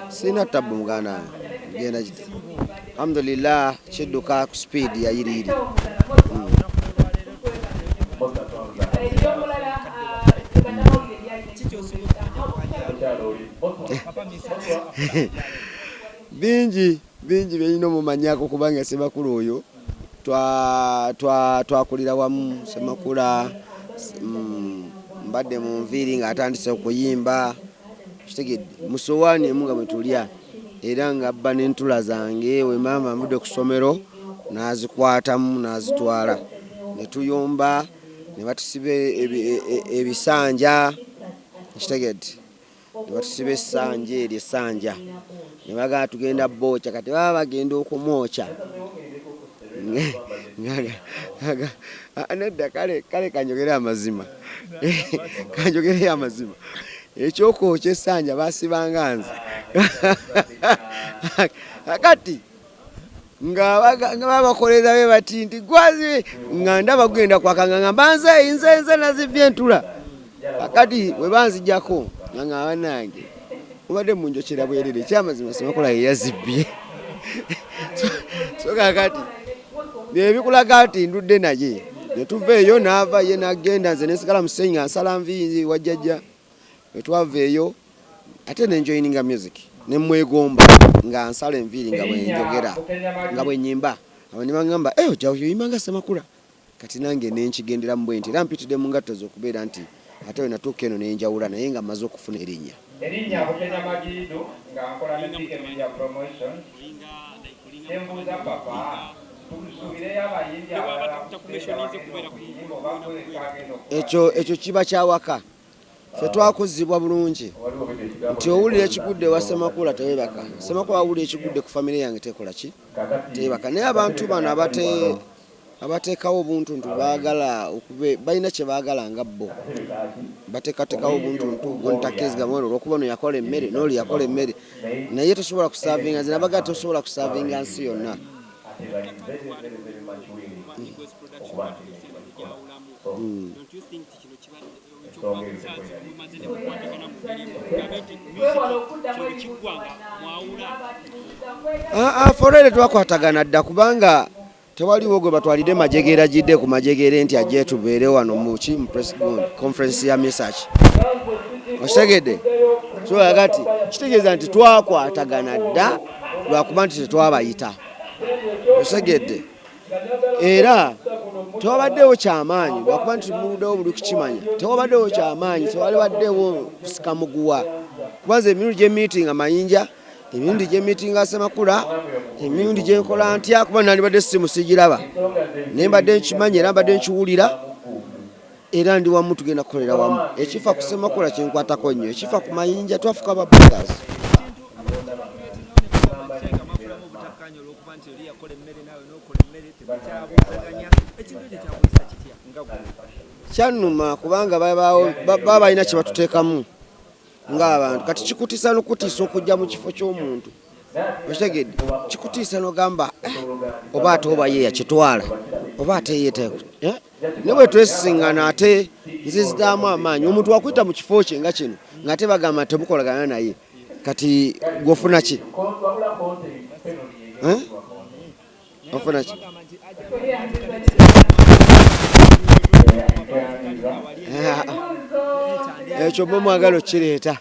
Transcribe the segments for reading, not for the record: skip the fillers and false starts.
Sina tabu mugana genda jiti. Alhamdulillah chiduka ku speed ya yiri. Bingi bino mumanyako kubanga Semakula oyo twakulira wamu. Semakula mbadde mu nviiri nga atandise okuyimba kitegedde musowani emunga mwetulya era nga abba n'entula zange we maama amudde ku ssomero n'azikwatamu n'azitwala ne tuyomba ne batusiba ebisanja kitegedde ne batusiba essanja eryo essanja ne bagaa tugenda booca kati baba bagenda okumwoca nedda kale kanjogere amazima kanjogere amazima ekyokwoca essanja basibanga nze kati nga babakolera be bati nti gwazi nga ndaba genda kwakanga nga mbanze nze nazibye entula kati we banzijjako nga ngaba nange mubadde munjokera bwerere ekyamazima Semakula ye yazibbye so kakati nebikulaga nti ndudde naye ne tuva eyo n'ava ye n'agenda nze nesigala musenyi nga nsala nviiri wajjajja twava eyo ate nenjoyininga music nemwegomba nga nsala enviiri nga bwenjogera nga bwenyimba abanyamagamba ojja oyoyimanga Semakula kati nange nenkigendera mu bwenti era mpitidde mu ngatto z'okubeera nti ate we natuuka eno nenjawula naye nga mmaze okufuna erinnya ekyo kiba kyawaka ffe twakuzibwa bulungi nti owulira ekigudde wa Semakula tewebaka. Semakula awulira ekigudde ku famire yange tekola ki tewebaka. Naye abantu bano abateekawo obuntuntu baagala balina kye baagala nga bo bateekateekawo obuntuntu gontakkiriza mwana olwokuba ono yakola emmere n'oli yakola emmere naye tosobola kusaavinga nze nabaga tosobola kusaavinga nsi yonna. Forere twakwatagana dda kubanga tewaliwo gwe batwalidde majegera jidde ku majegere nti ajje tubeere wano mu press conference ya Mesach okitegedde so agati kitegeeza nti twakwatagana dda lwakuba nti tetwabayita okitegedde era tewabaddewo kyamaanyi lwakuba nti muddewo buli kukimanya tewabaddewo kyamaanyi tewalibaddewo kusika muguwa kubanza emirundi gy'emiitinga mayinja emirundi gy'emiitinga Semakula emirundi gyenkola ntya kuba nandibadde simu sigiraba naye mbadde nkimanya era mbadde nkiwulira era ndi wamu tugenda kukolera wamu ekifa ku Semakula kyenkwatako nnyo ekifa ku mayinja twafuka ba brothers. Kyannuma kubanga baba balina kye batuteekamu ng'abantu kati kikutiisa n'okutiisa okujja mu kifo ky'omuntu okitegedde kikutiisa n'ogamba oba ate oba ye yakitwala oba ate yeeteeku ne bwe twesisiŋŋana ate nzizidaamu amaanyi omuntu wakuyita mu kifo kye nga kino ng'ate bagamba temukolagana naye kati gw'ofuna ki ofuna ki ekyo mwagala okireeta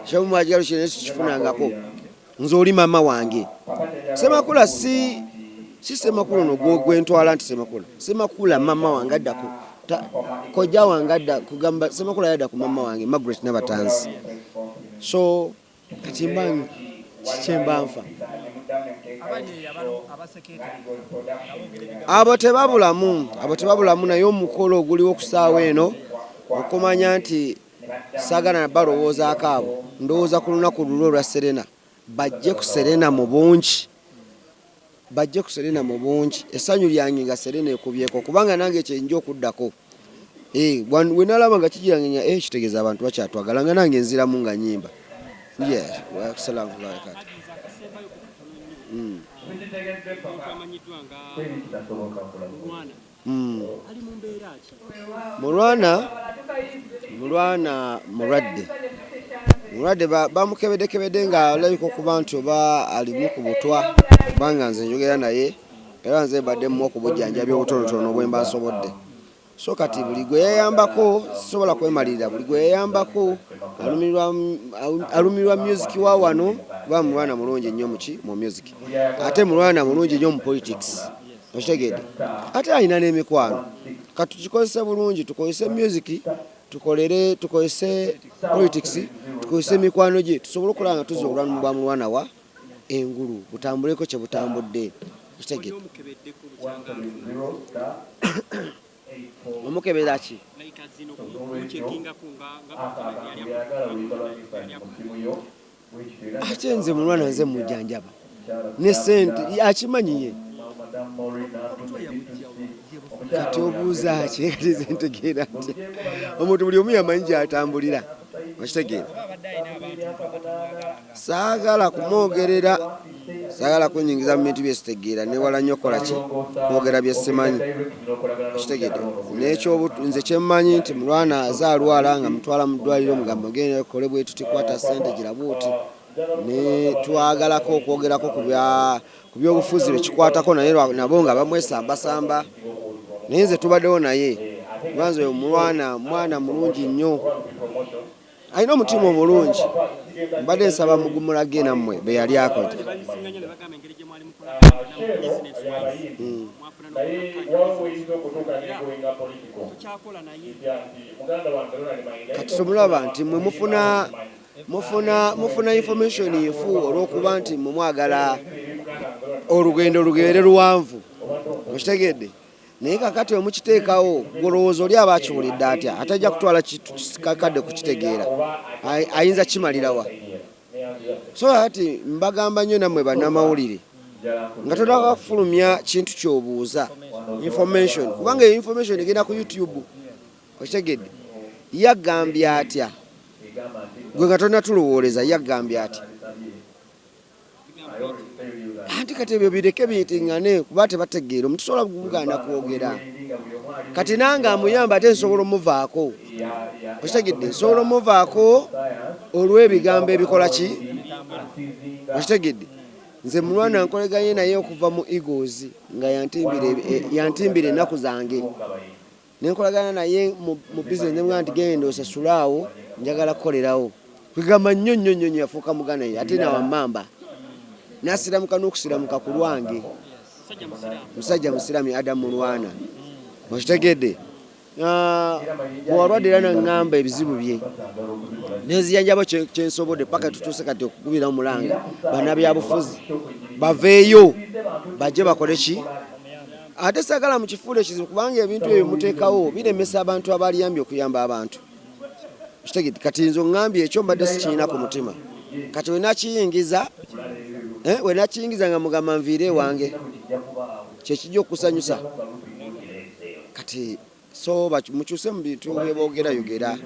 ekyo mwagala okireeta kifunangako nze oli maama wange Semakula si Semakula ono gwentwala nti Semakula maama wange addako kojja wange adda kugamba Semakula yadda ku maama wange Margaret Nabatanzi so kati mbange kikyemba nfa abo tebabulamu naye omukolo oguliwo ku ssaawa eno okumanya nti saagana na balowoozaako abo ndowooza ku lunaku lulwo olwa Serena bajje ku Serena mu bungi essanyu lyange nga Serena ekubyeko kubanga nange kyenja okuddako we nalaba nga kijirangenya kitegeeza abantu bakyatwagala nga nange nziramu nga nyimba mulwana mulwadde mulwadde bamukebedekebedde nga alabika okuba nti oba alimu ku butwa kubanga nze njogera naye era nze mbadde mu okubujjanjabya obutonotono bwe mba nsobodde. So kati buli gwe yayambako sisobola kwemalirira, buli gwe yayambako alumirwa music wa wano kuba mulwana mulungi nnyo mu music ate mulwana mulungi nnyo mu politics okitegedde ate alina n'emikwano. Kati tukikozese bulungi, tukozese music, tukozese politics, tukozese emikwano gye tusobole okulaba nga tuzza obulwanyi bwa mulwana wa engulu butambuleko kye butambudde okitegedde. Omukebera ki? Ate nze mulwana nze mujjanjaba ne ssente akimanyiye kati obuuza ki kati nze ntegeera nti omuntu buli omu yamanyi gy'atambulira okitegeera. Saagala kumwogerera, saagala kwenyingiza mu bintu bye sitegeera newala nnyo okukola ki kwogera bye simanyi okitegeedde. N'ekyo nze kye mmanyi nti mulwana azaalwala nga mutwala mu ddwaliro mugamba genda okole bwe tutikwata ssente gira buuti ne twagalako okwogerako ku by'obufuzi bekikwatako naye nabo nga bamwesambasamba naye nze tubaddewo naye kubanza oyo mwana mulungi nnyo alina omutima omulungi. Mbadde nsaba mugumulage nammwe be yali akoze. Kati tumulaba nti mwe mufuna information efu olw'okuba nti mwe mwagala olugendo lugere luwanvu okitegedde. Naye kakati omukiteekawo golowooza oli aba akiwulidde atya atajja kutwala kakadde kukitegeera ayinza kimalirawa. So ati mbagamba nnyo nammwe bannamawulire nga tolaba kufulumya kintu ky'obuuza information kubanga eyo information egenda ku YouTube okitegedde. Yaggambye atya gwe nga tolina tulowooleza yaggambye atya anti kati ebyo bireke biyitiŋŋane kuba tebategeera omuntu sobola kugaana kwogera. Kati nange amuyamba ate nsobola omuvaako okitegedde, nsobola omuvaako olw'ebigambo ebikola ki okitegedde. Nze mulwana nkoleganye naye okuva mu Eagles nga yantimbira ennaku zange nenkolagana naye mu business nemugamba nti genda osasulaawo njagala kukolerawo kwegamba nnyo nnyo nnyo yafuuka mugana ye ate nawamamba nasiramuka n'okusiramuka ku lwange musajja musiramu Adamu Mulwana okitegedde. Bw'alwadde era naŋŋamba ebizibu bye n'enzijanjabo kyensobodde paka tutuuse kati okukubira omulanga bannabyabufuzi baveeyo bajje bakole ki. Ate saagala mu kifuula ekizibu kubanga ebintu ebyo muteekawo biremesa abantu abaliyambye okuyamba abantu okitegedde. Kati nze oŋŋambye ekyo mbadde sikirina ku mutima kati wenakiyingiza nga mugamba nviire wange kyekijja okusanyusa kati so mukyuse mu bintu byeboogera yogera.